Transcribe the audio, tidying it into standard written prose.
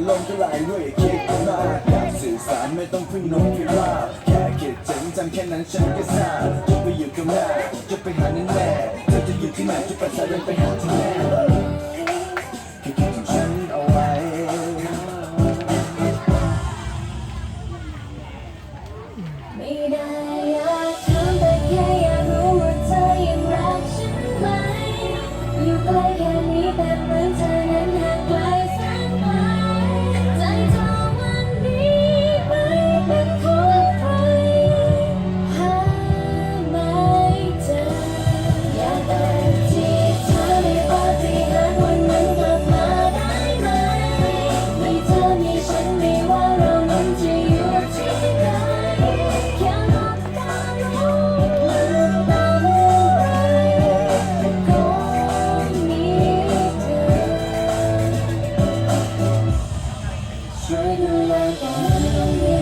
ลมก็ไหลด้วยคิดมากอยากสื่อสารไม่ต้องพึ่งนกพิราบแค่คิดถึงจำแค่นั้นฉันก็ทราบจะไปอยู่กับแม่จะไปหาแน่เธอจะอยู่ที่ไหนจะไปสายเดินไปหาที่แน่แค่คิดถึงฉันเอาไว้ไม่ได้อยากถามแต่แค่อยากรู้ว่าเธอยังรักฉันไหมอยู่ใกล้แค่นี้แต่เหมือนเธอนั้นห่างไกลแสนไกลใจเธอวันนี้ไม่เป็นของใครหาไม่เจออยากได้ที่เธอได้ปาฏิหาริย์วันนั้นกลับมาได้ไหมมีเธอมีฉันไม่ว่าเรานั้นจะอยู่ที่ไหนแค่หลับตารู้ลืมตาเมื่อไรก็มีเธอช่วยดูแลกัน